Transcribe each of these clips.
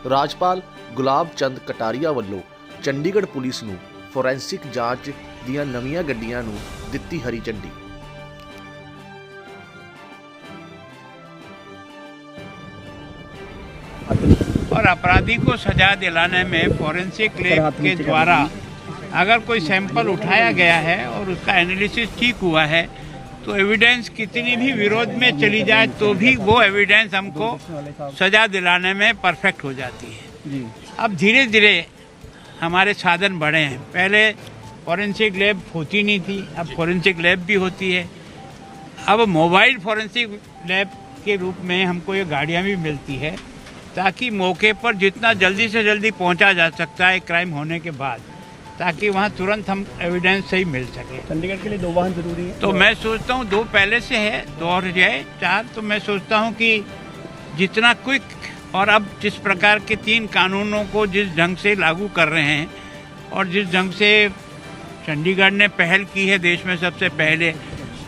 ਰਾਜਪਾਲ ਗੁਲਾਬ ਚੰਦ ਕਟਾਰੀਆ ਵੱਲੋਂ ਚੰਡੀਗੜ੍ਹ ਪੁਲਿਸ ਨੂੰ ਫੋਰੈਂਸਿਕ ਜਾਂਚ ਦੀਆਂ ਨਵੀਆਂ ਗੱਡੀਆਂ ਨੂੰ ਦਿੱਤੀ ਹਰੀ ਝੰਡੀ। और अपराधी को सजा दिलाने में फॉरेंसिक लैब के द्वारा अगर कोई सैंपल उठाया गया है और उसका एनालिसिस ठीक हुआ है तो एविडेंस कितनी भी विरोध में चली जाए तो भी वो एविडेंस हमको सजा दिलाने में परफेक्ट हो जाती है। अब धीरे धीरे हमारे साधन बढ़े हैं। पहले फॉरेंसिक लैब होती नहीं थी, अब फॉरेंसिक लैब भी होती है। अब मोबाइल फॉरेंसिक लैब के रूप में हमको ये गाड़ियाँ भी मिलती है ताकि मौके पर जितना जल्दी से जल्दी पहुंचा जा सकता है क्राइम होने के बाद, ताकि वहां तुरंत हम एविडेंस सही मिल सके। चंडीगढ़ के लिए 2 वाहन जरूरी है, तो मैं सोचता हूं 2 पहले से है, 2 और जाए 4। तो मैं सोचता हूं कि जितना क्विक और अब जिस प्रकार के 3 कानूनों को जिस ढंग से लागू कर रहे हैं और जिस ढंग से चंडीगढ़ ने पहल की है देश में सबसे पहले,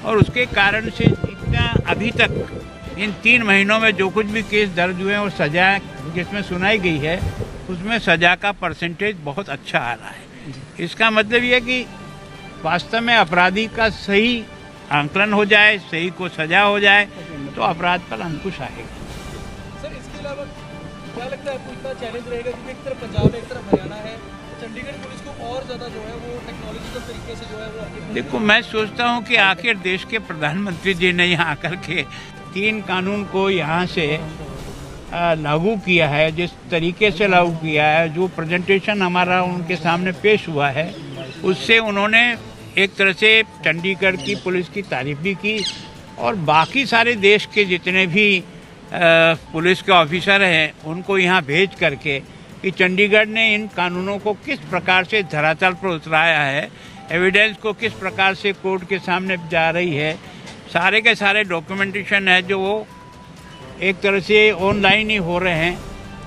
और उसके कारण से इतना अभी तक इन 3 महीनों में जो कुछ भी केस दर्ज हुए और सजा जिसमें सुनाई गई है उसमें सजा का परसेंटेज बहुत अच्छा आ रहा है। इसका मतलब ये है कि वास्तव में अपराधी का सही आंकलन हो जाए, सही को सजा हो जाए तो अपराध पर अंकुश आएगा। सर इसके अलावा क्या लगता है आपको इतना चैलेंज रहेगा, क्योंकि एक तरफ पंजाब है एक तरफ हरियाणा है, चंडीगढ़ पुलिस को और ज़्यादा जो है वो टेक्नोलॉजिकल तरीके से जो है वो देखो, मैं सोचता हूँ कि आखिर देश के प्रधानमंत्री जी ने यहाँ आकर के 3 कानून को यहाँ से लागू किया है, जिस तरीके से लागू किया है, जो प्रेजेंटेशन हमारा उनके सामने पेश हुआ है, उससे उन्होंने एक तरह से चंडीगढ़ की पुलिस की तारीफ भी की और बाकी सारे देश के जितने भी पुलिस के ऑफिसर हैं उनको यहाँ भेज करके कि चंडीगढ़ ने इन कानूनों को किस प्रकार से धरातल पर उतराया है, एविडेंस को किस प्रकार से कोर्ट के सामने जा रही है, सारे के सारे डॉक्यूमेंटेशन है जो वो एक तरह से ऑनलाइन ही हो रहे हैं।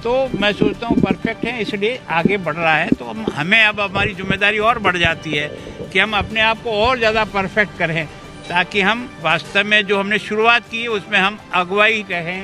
तो मैं सोचता हूँ परफेक्ट है, इसलिए आगे बढ़ रहा है। तो हमें अब हमारी जिम्मेदारी और बढ़ जाती है कि हम अपने आप को और ज़्यादा परफेक्ट करें ताकि हम वास्तव में जो हमने शुरुआत की है उसमें हम अगुवाई रहें।